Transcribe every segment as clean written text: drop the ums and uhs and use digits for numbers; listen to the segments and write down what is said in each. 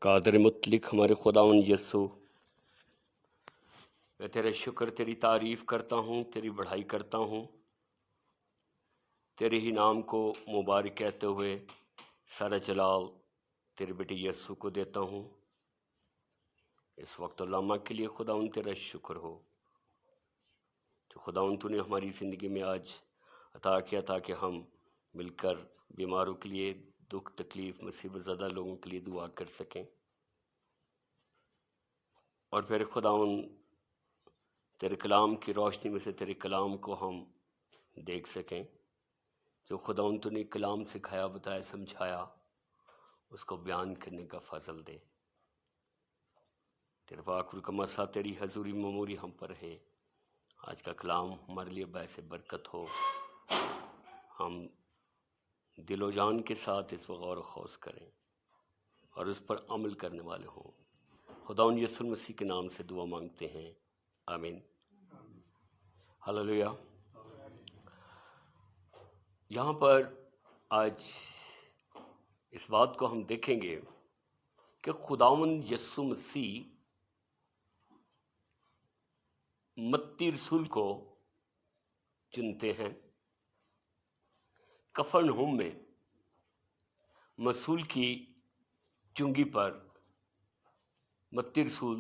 قادر مطلق ہمارے خداوند یسوع، میں تیرے شکر تیری تعریف کرتا ہوں، تیری بڑھائی کرتا ہوں، تیرے ہی نام کو مبارک کہتے ہوئے سارا جلال تیرے بیٹے یسوع کو دیتا ہوں۔ اس وقت علامہ کے لیے خداوند تیرا شکر ہو جو خداوند تو نے ہماری زندگی میں آج عطا کیا تاکہ ہم مل کر بیماروں کے لیے، دکھ تکلیف مصیبت زدہ لوگوں کے لیے دعا کر سکیں، اور پھر خداوند تیرے کلام کی روشنی میں سے تیرے کلام کو ہم دیکھ سکیں، جو خداوند تو نے کلام سکھایا، بتایا، سمجھایا، اس کو بیان کرنے کا فضل دے۔ تیرے پاک روح کا مسا تیری حضوری معموری ہم پر ہے۔ آج کا کلام ہمارے لیے باعث برکت ہو، ہم دل و جان کے ساتھ اس پر غور و خوض کریں اور اس پر عمل کرنے والے ہوں۔ خداوند یسوع مسیح کے نام سے دعا مانگتے ہیں، آمین۔ ہلیلویا۔ یہاں پر آج اس بات کو ہم دیکھیں گے کہ خداوند یسوع مسیح متی رسول کو چنتے ہیں۔ کفرنہوم میں رسول کی چنگی پر متی رسول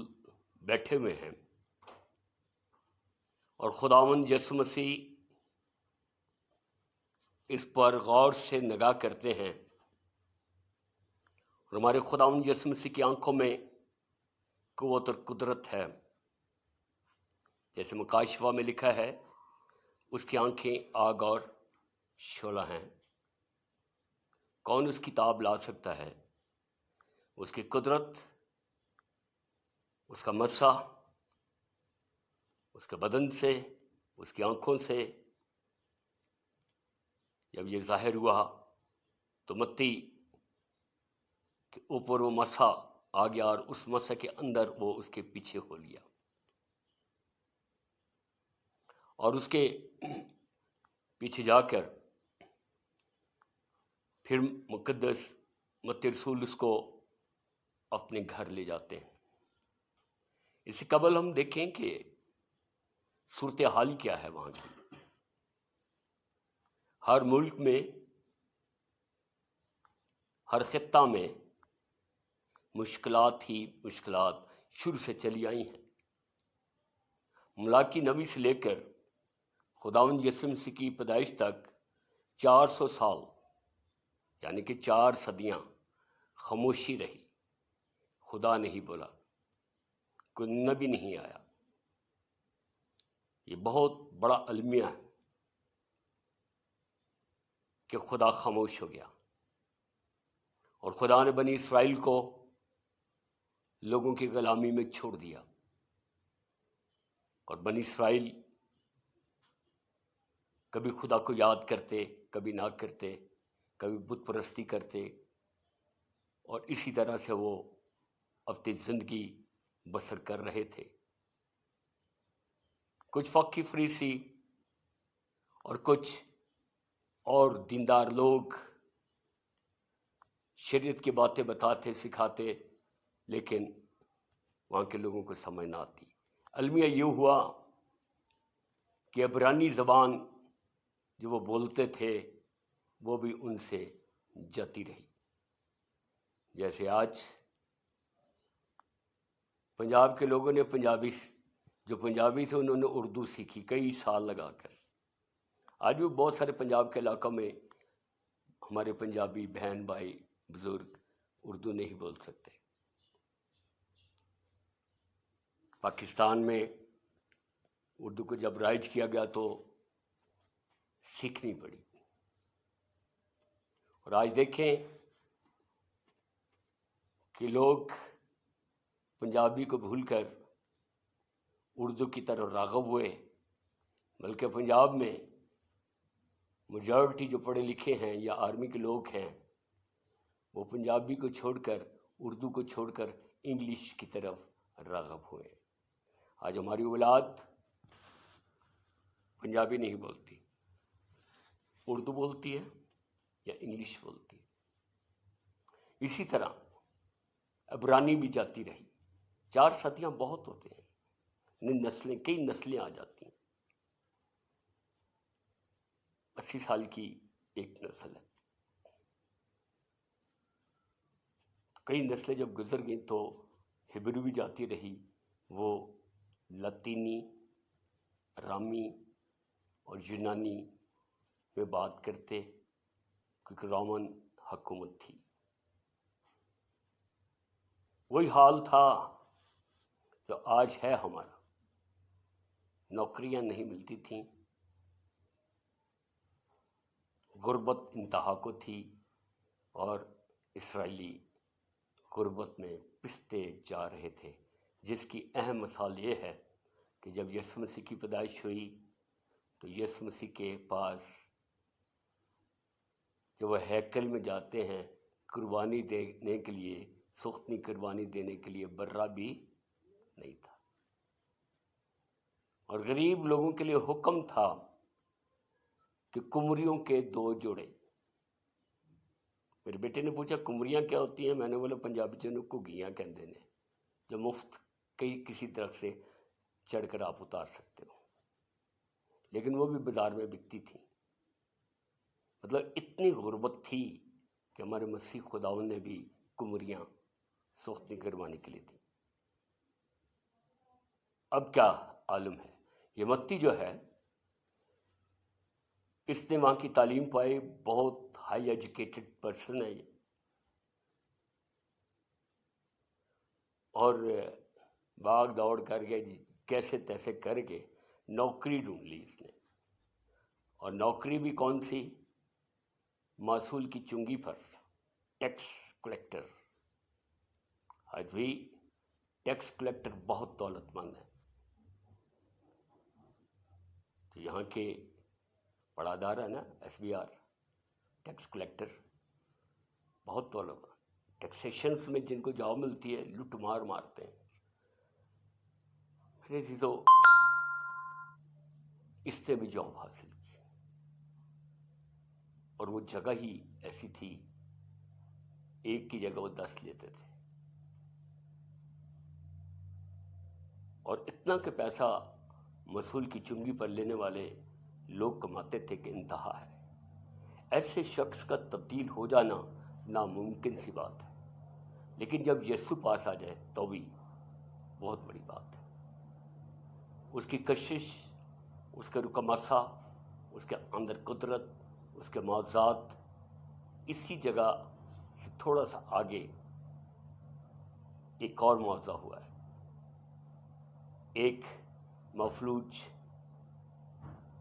بیٹھے ہوئے ہیں، اور خداوند یسوع مسیح اس پر غور سے نگاہ کرتے ہیں، اور ہمارے خداوند یسوع مسیح کی آنکھوں میں قوت اور قدرت ہے، جیسے مکاشفہ میں لکھا ہے، اس کی آنکھیں آگ اور شعلہ ہیں، کون اس کی تاب لا سکتا ہے؟ اس کی قدرت، اس کا مسا، اس کے بدن سے، اس کی آنکھوں سے جب یہ ظاہر ہوا تو متی کے اوپر وہ مسا آ گیا، اور اس مسا کے اندر وہ اس کے پیچھے ہو لیا، اور اس کے پیچھے جا کر پھر مقدس متی رسول اس کو اپنے گھر لے جاتے ہیں۔ اس سے قبل ہم دیکھیں کہ صورتحال کیا ہے وہاں کی۔ ہر ملک میں، ہر خطہ میں مشکلات ہی مشکلات شروع سے چلی آئی ہیں۔ ملاکی نبی سے لے کر خداوند یسوع مسیح کی پیدائش تک 400 سال، یعنی کہ 4 صدیاں خاموشی رہی، خدا نہیں بولا، کوئی نبی نہیں آیا۔ یہ بہت بڑا المیہ ہے کہ خدا خاموش ہو گیا، اور خدا نے بنی اسرائیل کو لوگوں کی غلامی میں چھوڑ دیا، اور بنی اسرائیل کبھی خدا کو یاد کرتے، کبھی نہ کرتے، کبھی بت پرستی کرتے، اور اسی طرح سے وہ اپنی زندگی بسر کر رہے تھے۔ کچھ فقی فریسی اور کچھ اور دیندار لوگ شریعت کی باتیں بتاتے، سکھاتے، لیکن وہاں کے لوگوں کو سمجھ نہ آتی۔ المیہ یہ ہوا کہ عبرانی زبان جو وہ بولتے تھے وہ بھی ان سے جاتی رہی۔ جیسے آج پنجاب کے لوگوں نے جو پنجابی تھے انہوں نے اردو سیکھی کئی سال لگا کر۔ آج بھی بہت سارے پنجاب کے علاقوں میں ہمارے پنجابی بہن بھائی بزرگ اردو نہیں بول سکتے۔ پاکستان میں اردو کو جب رائج کیا گیا تو سیکھنی پڑی، اور آج دیکھیں کہ لوگ پنجابی کو بھول کر اردو کی طرف راغب ہوئے، بلکہ پنجاب میں میجورٹی جو پڑھے لکھے ہیں یا آرمی کے لوگ ہیں وہ پنجابی کو چھوڑ کر، اردو کو چھوڑ کر انگلش کی طرف راغب ہوئے۔ آج ہماری اولاد پنجابی نہیں بولتی، اردو بولتی ہے یا انگلش بولتی ہے۔ اسی طرح عبرانی بھی جاتی رہی. 4 صدیاں بہت ہوتے ہیں، نسلیں، کئی نسلیں آ جاتی ہیں. 80 سال کی ایک نسل ہے. کئی نسلیں جب گزر گئیں تو ہبرو بھی جاتی رہی. وہ لاطینی، رامی اور یونانی میں بات کرتے، کیونکہ رومن حکومت تھی. وہی حال تھا جو آج ہے ہمارا. نوکریاں نہیں ملتی تھیں، غربت انتہا کو تھی، اور اسرائیلی غربت میں پستے جا رہے تھے. جس کی اہم مثال یہ ہے کہ جب یسوع مسیح کی پیدائش ہوئی تو یسوع مسیح کے پاس جب وہ ہیکل میں جاتے ہیں قربانی دینے کے لیے، سختنی قربانی دینے کے لیے، برہ بھی نہیں تھا. اور غریب لوگوں کے لیے حکم تھا کہ کمریوں کے 2 جوڑے. میرے بیٹے نے پوچھا کمریاں کیا ہوتی ہیں؟ میں نے بولا پنجابی چ گھگیاں کہتے ہیں، جو مفت کسی طرف سے چڑھ کر آپ اتار سکتے ہو. لیکن وہ بھی بازار میں بکتی تھیں. مطلب اتنی غربت تھی کہ ہمارے مسیح خداوند نے بھی کمریاں سختنی قربانی کے لیے تھیں. اب کیا عالم ہے؟ یہ متی جو ہے، اس نے وہاں کی تعلیم پائی، بہت ہائی ایجوکیٹڈ پرسن ہے یہ، اور بھاگ دوڑ کر کے کیسے تیسے کر کے نوکری ڈھونڈ لی اس نے. اور نوکری بھی کون سی؟ معصول کی چنگی پر، ٹیکس کلیکٹر. آج بھی ٹیکس کلیکٹر بہت دولت مند ہے. تو یہاں کے پڑادار ہے نا، SBR، ٹیکس کلیکٹر بہت دولت مند. ٹیکسیشنز میں جن کو جاب ملتی ہے لوٹ مار مارتے ہیں. میرے عزیزو، اس نے بھی جاب حاصل کی، اور وہ جگہ ہی ایسی تھی، ایک کی جگہ وہ 10 لیتے تھے. اور اتنا کہ پیسہ معصول کی چنگی پر لینے والے لوگ کماتے تھے کہ انتہا ہے. ایسے شخص کا تبدیل ہو جانا ناممکن سی بات ہے، لیکن جب یسوع پاس آ جائے تو بھی بہت بڑی بات ہے. اس کی کشش، اس کا رکماسا، اس کے اندر قدرت، اس کے معجزات. اسی جگہ سے تھوڑا سا آگے ایک اور معجزہ ہوا ہے. ایک مفلوج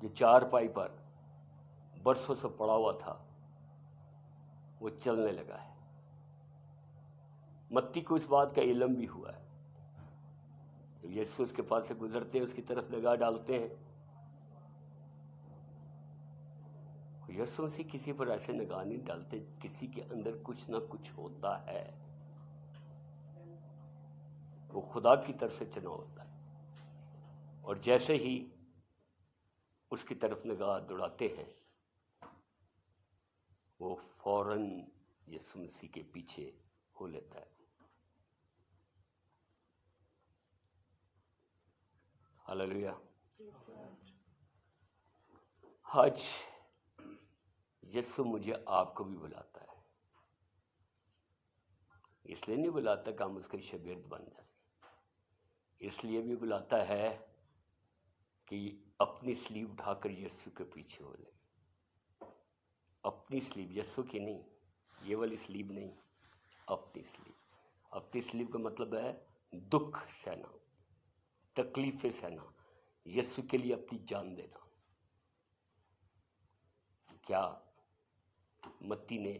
جو 4 پائی پر برسوں سے پڑا ہوا تھا، وہ چلنے لگا ہے. متی کو اس بات کا علم بھی ہوا ہے. جب یسوع اس کے پاس سے گزرتے ہیں، اس کی طرف نگاہ ڈالتے ہیں، یسوع مسیح کسی پر ایسے نگاہ نہیں ڈالتے. کسی کے اندر کچھ نہ کچھ ہوتا ہے، وہ خدا کی طرف سے چنا ہوتا ہے. اور جیسے ہی اس کی طرف نگاہ دوڑاتے ہیں، وہ فوراً یسوع مسیح کے پیچھے ہو لیتا ہے. ہاللیلویا. آج یسوع مجھے آپ کو بھی بلاتا ہے. اس لیے نہیں بلاتا کہ ہم اس کے شاگرد بن جائیں، اس لیے بھی بلاتا ہے کہ اپنی سلیب اٹھا کر یسوع کے پیچھے ہو لے. اپنی سلیب، یسوع کی نہیں، یہ والی سلیب نہیں، اپنی سلیب. اپنی سلیب کا مطلب ہے دکھ سہنا، تکلیفیں سہنا، یسوع کے لیے اپنی جان دینا. کیا متی نے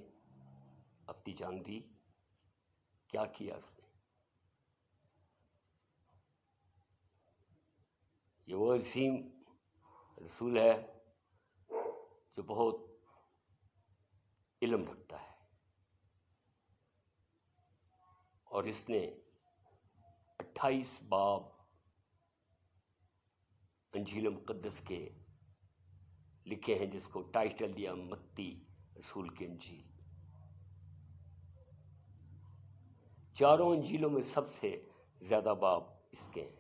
اپنی جان دی؟ کیا کیا اس نے؟ یہ وہ عظیم رسول ہے جو بہت علم رکھتا ہے، اور اس نے 28 باب انجیل مقدس کے لکھے ہیں، جس کو ٹائٹل دیا متی رسول کی انجیل. چاروں انجیلوں میں سب سے زیادہ باب اس کے ہیں۔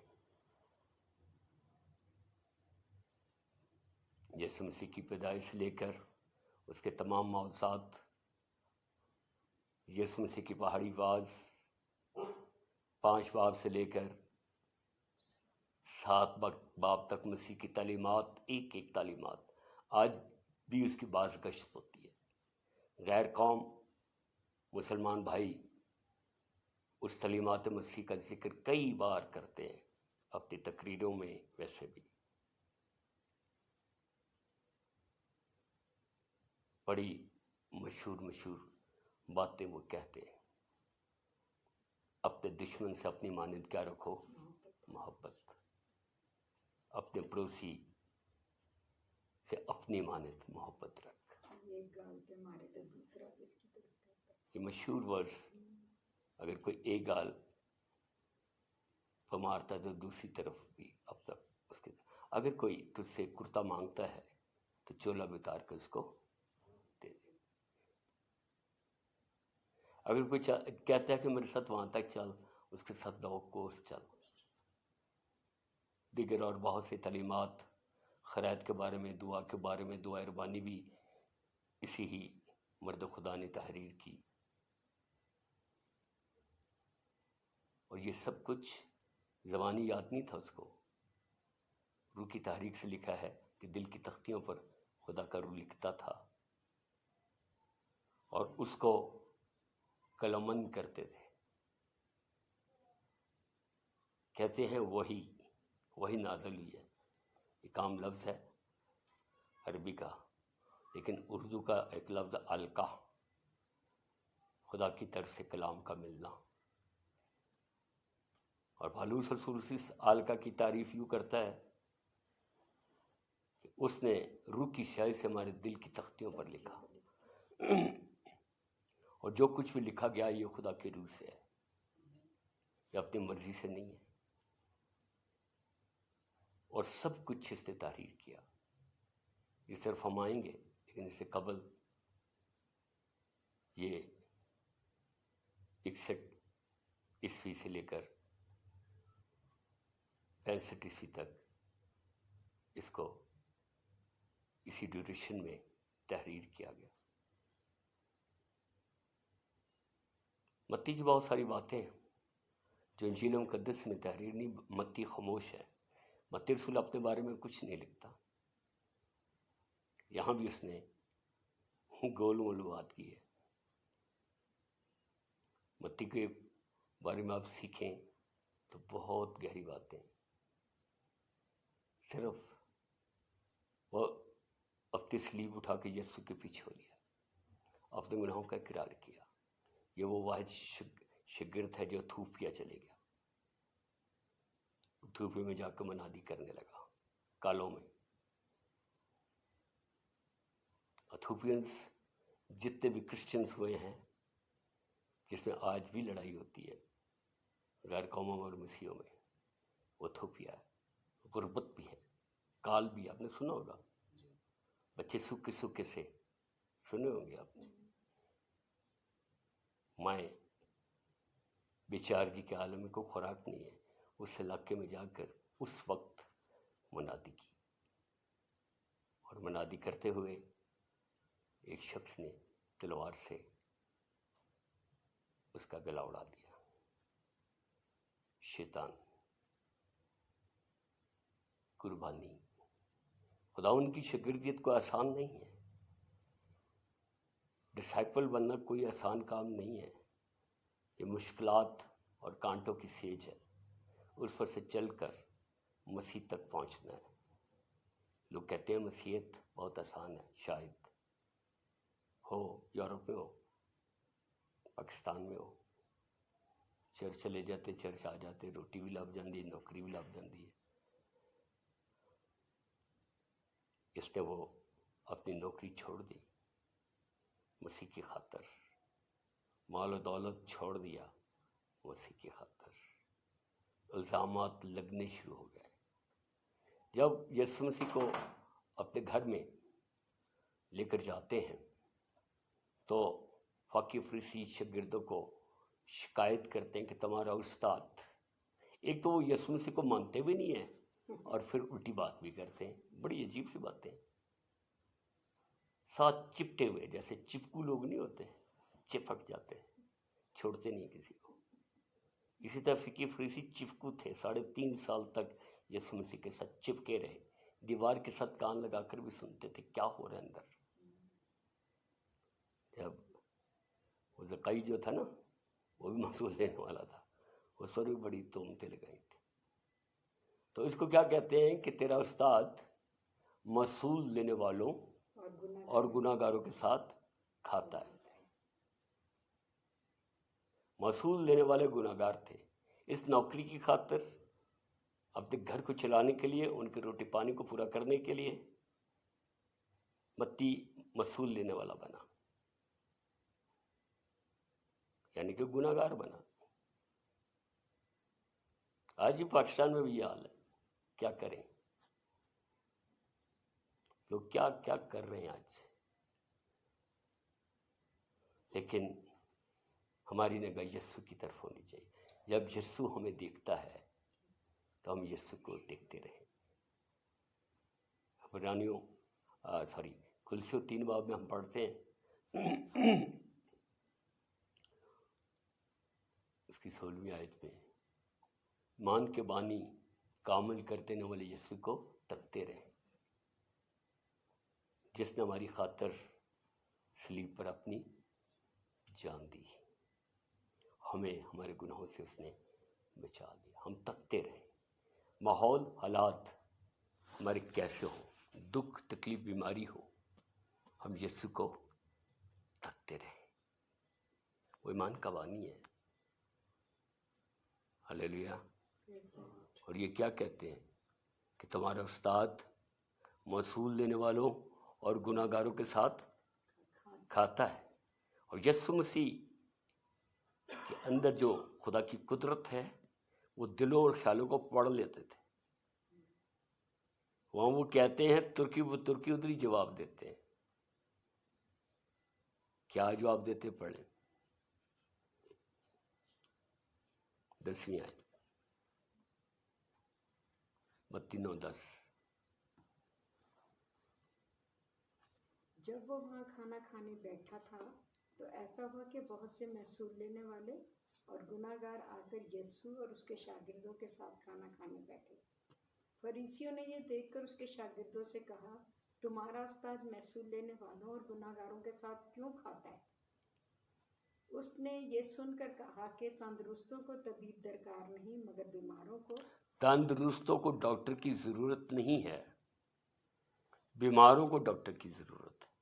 یسوع مسیح کی پیدائش سے لے کر اس کے تمام معجزات، یسوع مسیح کی پہاڑی واز 5 باب سے لے کر 7 باب تک مسیح کی تعلیمات، ایک ایک تعلیمات آج بھی اس کی باز گشت ہوتی ہے۔ غیر قوم مسلمان بھائی اس تعلیمات مسیح کا ذکر کئی بار کرتے ہیں اپنی تقریروں میں، ویسے بھی بڑی مشہور باتیں وہ کہتے ہیں۔ اپنے دشمن سے اپنی مانند کیا رکھو؟ محبت۔ اپنے پڑوسی سے اپنی مانند محبت رکھ۔ یہ مشہور ورڈز، اگر کوئی ایک گال پہ مارتا ہے تو دوسری طرف بھی اب تک اس کے، اگر کوئی تجھ سے کرتا مانگتا ہے تو چولا بھی اتار کے اس کو دے دے۔ اگر کوئی کہتا ہے کہ میرے ساتھ وہاں تک چل، اس کے ساتھ 2 کوس چل۔ دیگر اور بہت سی تعلیمات خیرات کے بارے میں، دعا کے بارے میں، دعا ربانی بھی اسی ہی مرد خدا نے تحریر کی، اور یہ سب کچھ زبانی یاد نہیں تھا اس کو، روح کی تحریک سے لکھا ہے کہ دل کی تختیوں پر خدا کا روح لکھتا تھا اور اس کو قلمبند کرتے تھے۔ کہتے ہیں وہی نازل ہوئی ہے۔ ایک عام لفظ ہے عربی کا، لیکن اردو کا ایک لفظ القا، خدا کی طرف سے کلام کا ملنا۔ اور پالوس رسول اس القا کی تعریف یوں کرتا ہے کہ اس نے روح کی سیاہی سے ہمارے دل کی تختیوں پر لکھا، اور جو کچھ بھی لکھا گیا یہ خدا کی روح سے ہے، یہ اپنی مرضی سے نہیں ہے، اور سب کچھ اس نے تحریر کیا۔ یہ صرف ہم آئیں گے، لیکن اس سے قبل یہ 61 عیسوی سے لے کر 65 عیسوی تک اس کو اسی ڈیوریشن میں تحریر کیا گیا۔ متی کی بہت ساری باتیں ہیں جو انجیل مقدس میں تحریر نہیں، متی خاموش ہے۔ متی رسول اپنے بارے میں کچھ نہیں لکھتا، یہاں بھی اس نے گول مول بات کی ہے۔ متی کے بارے میں آپ سیکھیں تو بہت گہری باتیں، صرف وہ اپنی سلیب اٹھا کے یسوع کے پیچھے ہو لیا، اپنے گناہوں کا اقرار کیا۔ یہ وہ واحد شاگرد ہے جو ایتھوپیا چلے گیا، ایتھوپیا میں جا کے منادی کرنے لگا کالوں میں۔ ایتھوپینس جتنے بھی کرسچنز ہوئے ہیں، جس میں آج بھی لڑائی ہوتی ہے غیر قوموں اور مسیحوں میں، وہ ایتھوپیا ہے۔ غربت بھی ہے، کال بھی، آپ نے سنا ہوگا، بچے سوکھے سوکھے سے سنے ہوں گے آپ نے، مائیں بیچارگی کے عالم میں کوئی خوراک نہیں ہے، اس علاقے میں جا کر اس وقت منادی کی، اور منادی کرتے ہوئے ایک شخص نے تلوار سے اس کا گلا اڑا دیا۔ شیطان، قربانی۔ خداوند کی شاگردیت کوئی آسان نہیں ہے، ڈسائپل بننا کوئی آسان کام نہیں ہے، یہ مشکلات اور کانٹوں کی سیج ہے، اس پر سے چل کر مسیح تک پہنچنا ہے۔ لوگ کہتے ہیں مسیحیت بہت آسان ہے، شاید ہو، یورپ میں ہو، پاکستان میں ہو، چرچ چلے جاتے، چرچ آ جاتے، روٹی بھی لب جاندی، نوکری بھی لب جاندی ہے۔ اس نے وہ اپنی نوکری چھوڑ دی مسیح کی خاطر، مال و دولت چھوڑ دیا مسیح کی خاطر۔ الزامات لگنے شروع ہو گئے۔ جب یسوع مسیح کو اپنے گھر میں لے کر جاتے ہیں تو فاقی فریسی شاگردوں کو شکایت کرتے ہیں کہ تمہارا استاد، ایک تو وہ یسوع مسیح کو مانتے بھی نہیں ہیں اور پھر الٹی بات بھی کرتے ہیں. بڑی عجیب سی باتیں، ساتھ چپٹے ہوئے، جیسے چپکو لوگ نہیں ہوتے، چپک جاتے ہیں، چھوڑتے نہیں کسی کو. اسی طرح فقی فریسی چپکو تھے، 3.5 سال تک یسوع مسیح کے ساتھ چپکے رہے، دیوار کے ساتھ کان لگا کر بھی سنتے تھے کیا ہو رہا ہے اندر. جب وہ زکائی جو تھا نا، وہ بھی محصول لینے والا تھا، اس پر بھی بڑی تہمتیں لگائی تھی. تو اس کو کیا کہتے ہیں کہ تیرا استاد محصول لینے والوں اور گناہ گاروں کے ساتھ کھاتا ہے. محصول لینے والے گناہ گار تھے، اس نوکری کی خاطر، اپنے گھر کو چلانے کے لیے، ان کے روٹی پانی کو پورا کرنے کے لیے متی محصول لینے والا بنا، یعنی کہ گناہ گار بنا. آج ہی پاکستان میں بھی یہ حال ہے. کیا کریں لوگ، کیا کیا کر رہے ہیں آج. لیکن ہماری نگاہ یسوع کی طرف ہونی چاہیے. جب یسوع ہمیں دیکھتا ہے تو ہم یسوع کو دیکھتے رہیں. کلسیوں 3 باب میں ہم پڑھتے ہیں اس کی 16ویں آیت میں، مان کے بانی کامل کرتے نے والے یسوع کو تکتے رہیں، جس نے ہماری خاطر صلیب پر اپنی جان دی، ہمیں ہمارے گناہوں سے اس نے بچا دیا. ہم تکتے رہیں، ماحول حالات ہمارے کیسے ہو، دکھ تکلیف بیماری ہو، ہم یسوع کو تکتے رہیں. وہ ایمان کا بانی ہے. ہلیلویا. اور یہ کیا کہتے ہیں کہ تمہارا استاد محصول لینے والوں اور گناہ گاروں کے ساتھ کھاتا ہے. اور یسوع مسیح کے اندر جو خدا کی قدرت ہے وہ دلوں اور خیالوں کو پڑھ لیتے تھے. وہاں وہ کہتے ہیں ترکی، وہ ترکی ادھر ہی جواب دیتے ہیں. کیا جواب دیتے پڑھیں 10ویں آیت، متی 9:10. جب وہ وہاں کھانا کھانے بیٹھا تھا تو ایسا ہوا کہ بہت سے محصول لینے والے اور گناہ گار آ کر یسوع اور اس کے شاگردوں کے ساتھ کھانا کھانے بیٹھے. فریسیوں نے یہ دیکھ کر اس کے شاگردوں سے کہا، تمہارا استاد محصول لینے والوں اور گناہ گاروں کے ساتھ کیوں کھاتا ہے؟ اس نے یہ سن کر کہا کہ تندرستوں کو طبیب درکار نہیں مگر بیماروں کو. تندرستوں کو ڈاکٹر کی ضرورت نہیں ہے، بیماروں کو ڈاکٹر کی ضرورت ہے،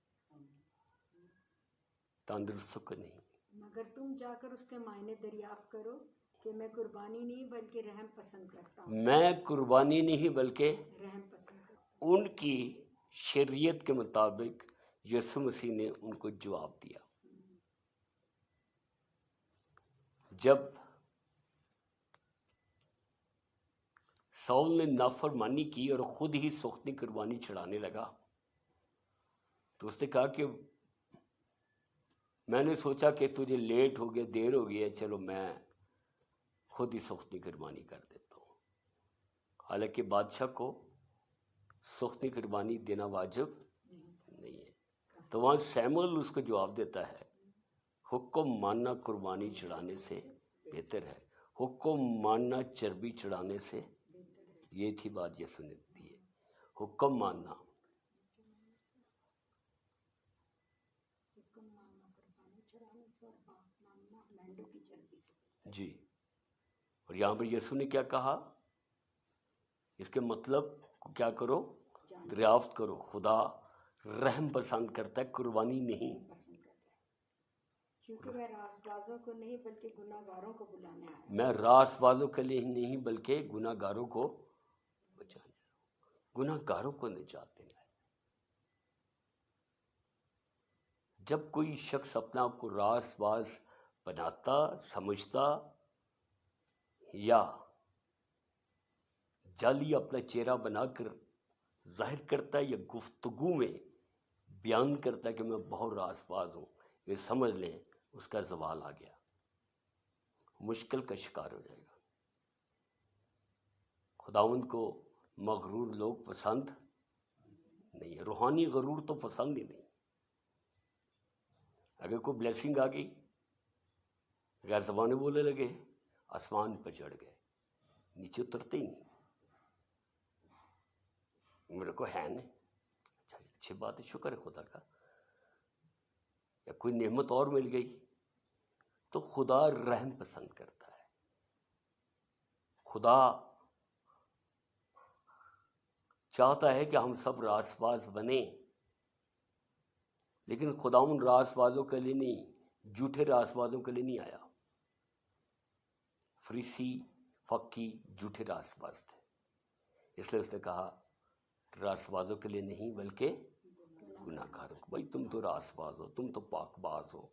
تندرستوں کو نہیں. مگر تم جا کر اس کے معنی دریافت کرو کہ میں قربانی نہیں بلکہ رحم پسند کرتا ہوں. میں قربانی نہیں بلکہ رحم پسند کرتا ہوں. ان کی شریعت کے مطابق یسوع مسیح نے ان کو جواب دیا. جب ساؤل نے نافرمانی کی اور خود ہی سوختنی قربانی چڑھانے لگا تو اس نے کہا کہ میں نے سوچا کہ تجھے لیٹ ہو گیا، دیر ہو گئی ہے، چلو میں خود ہی سوختنی قربانی کر دیتا ہوں. حالانکہ بادشاہ کو سوختنی قربانی دینا واجب نہیں ہے. تو وہاں سیموئیل اس کو جواب دیتا ہے، حکم ماننا قربانی چڑھانے سے بہتر ہے، حکم ماننا چربی چڑھانے سے. یہ تھی بات یسوع نے دی ہے، حکم ماننا. جی. اور یہاں پر یسوع نے کیا کہا، اس کے مطلب کو کیا کرو، دریافت کرو. خدا رحم پسند کرتا ہے، قربانی نہیں. کیونکہ میں راست بازوں کو نہیں بلکہ گناہ گاروں کو بلانے آیا. میں راست بازوں کے لیے نہیں بلکہ گناہ گاروں کو بچانے آیا ہوں، گناہ گاروں کو نجات دینا ہے. جب کوئی شخص اپنا آپ کو راست باز بناتا، سمجھتا یا جعلی اپنا چہرہ بنا کر ظاہر کرتا ہے یا گفتگو میں بیان کرتا ہے کہ میں بہت راست باز ہوں، یہ سمجھ لیں اس کا زوال آ گیا. مشکل کا شکار ہو جائے گا۔ خداوند کو مغرور لوگ پسند نہیں ہے، روحانی غرور تو پسند ہی نہیں۔ اگر کوئی بلیسنگ آ گئی، غیر زبانیں بولنے لگے، آسمان پہ چڑھ گئے، نیچے اترتے ہی نہیں۔ میرے کو ہے نہیں، اچھی بات ہے، شکر ہے خدا کا۔ یا کوئی نعمت اور مل گئی تو خدا رحم پسند کرتا ہے۔ خدا چاہتا ہے کہ ہم سب راس باز بنیں، لیکن خدا ان راس بازوں کے لیے نہیں، جھوٹے راس بازوں کے لیے نہیں آیا۔ فریسی فقی جھوٹے راس باز تھے، اس لیے اس نے کہا راس بازوں کے لیے نہیں بلکہ گناہ گاروں کو۔ بھائی تم تو راس باز ہو، تم تو پاک باز ہو،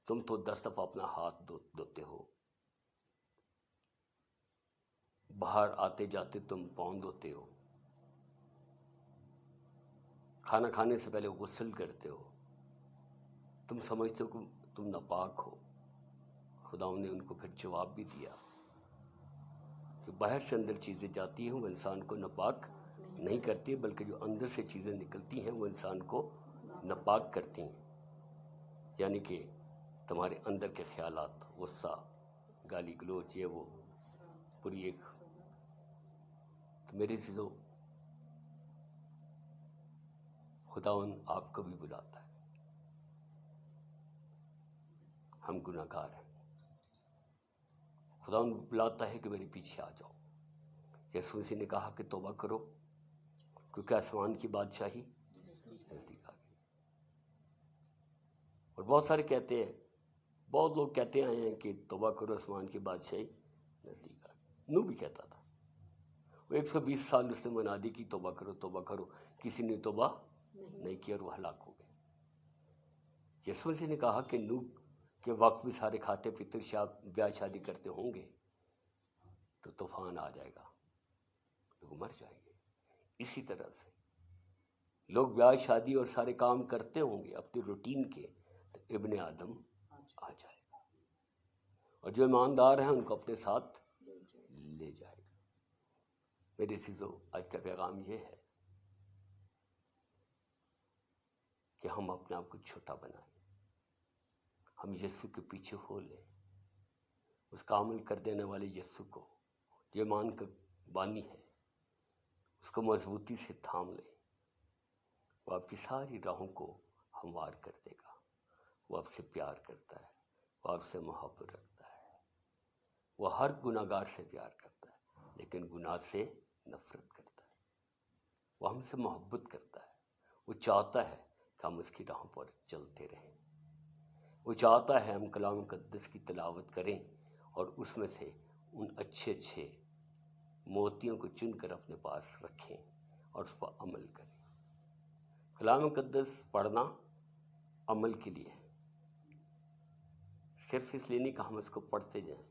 تم تو 10 دفعہ اپنا ہاتھ دھوتے ہو، باہر آتے جاتے تم پاؤں دھوتے ہو، کھانا کھانے سے پہلے غسل کرتے ہو، تم سمجھتے ہو کہ تم ناپاک ہو۔ خداوند نے ان کو پھر جواب بھی دیا کہ باہر سے اندر چیزیں جاتی ہیں وہ انسان کو ناپاک نہیں کرتی، بلکہ جو اندر سے چیزیں نکلتی ہیں وہ انسان کو ناپاک کرتی ہیں، یعنی کہ تمہارے اندر کے خیالات، غصہ، گالی گلوچ، یہ وہ پوری ایک۔ تو میری چیزوں، خداوند آپ کو بھی بلاتا ہے، ہم گناہ گار ہیں، خداوند بلاتا ہے کہ میرے پیچھے آ جاؤ۔ یسوع مسیح نے کہا کہ توبہ کرو کیونکہ آسمان کی بادشاہی نزدیک آ گئی۔ اور بہت سارے کہتے ہیں، بہت لوگ کہتے آئے ہیں کہ توبہ کرو آسمان کی بادشاہی نزدیک آ گئی۔ نوح بھی کہتا تھا، وہ 120 سال اس نے منادی کی توبہ کرو توبہ کرو، کسی نے توبہ نہیں کی اور وہ ہلاک ہو گئے۔ یسوع مسیح نے کہا کہ نوح کے وقت بھی سارے کھاتے پیتے بیاہ شادی کرتے ہوں گے تو طوفان آ جائے گا، لوگ مر جائیں گے۔ اسی طرح سے لوگ بیاہ شادی اور سارے کام کرتے ہوں گے اپنی روٹین کے، تو ابن آدم آ جائے گا اور جو ایماندار ہیں ان کو اپنے ساتھ لے جائے گا۔ میرے عزیزو، آج کا پیغام یہ ہے کہ ہم اپنے آپ کو چھوٹا بنائیں، ہم یسوع کے پیچھے ہو لیں، اس کا عمل کر دینے والے یسوع کو، جو ایمان کا بانی ہے، اس کو مضبوطی سے تھام لیں۔ وہ آپ کی ساری راہوں کو ہموار کر دے گا۔ وہ آپ سے پیار کرتا ہے، وہ آپ سے محبت رکھتا ہے، وہ ہر گناہ گار سے پیار کرتا ہے لیکن گناہ سے نفرت کرتا ہے۔ وہ ہم سے محبت کرتا ہے، وہ چاہتا ہے کہ ہم اس کی راہوں پر چلتے رہیں، وہ چاہتا ہے ہم کلام مقدس کی تلاوت کریں اور اس میں سے ان اچھے موتیوں کو چن کر اپنے پاس رکھیں اور اس پر عمل کریں۔ کلام مقدس پڑھنا عمل کے لیے ہے، صرف اس لیے نہیں کہ ہم اس کو پڑھتے جائیں،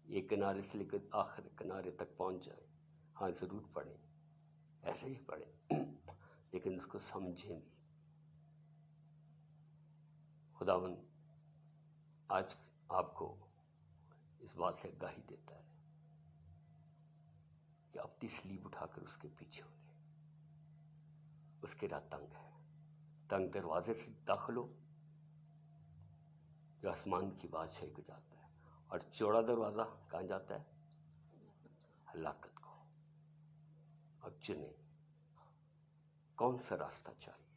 ایک کنارے سے لے کر آخر کنارے تک پہنچ جائیں۔ ہاں ضرور پڑھیں، ایسے ہی پڑھیں لیکن اس کو سمجھیں بھی۔ خداوند آج آپ کو اس بات سے آگاہی دیتا ہے کہ اپنی سلیب اٹھا کر اس کے پیچھے ہو لیں۔ اس کے راہ تنگ ہے، تنگ دروازے سے داخل ہو جو آسمان کی بادشاہی کو جاتا ہے، اور چوڑا دروازہ کہاں جاتا ہے؟ ہلاکت کو۔ اب چنیں کون سا راستہ چاہیے،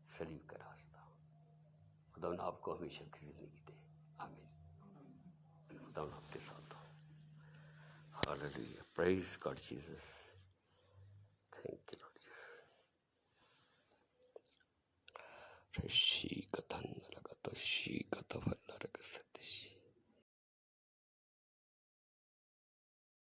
سلیب کا راستہ۔ خداوند آپ کو ہمیشہ کی زندگی دے، آمین۔ خداوند آپ کے ساتھ ہو۔ Hallelujah, praise God Jesus, thank you Lord Jesus. شی کتن لگتا شی کتن لگتا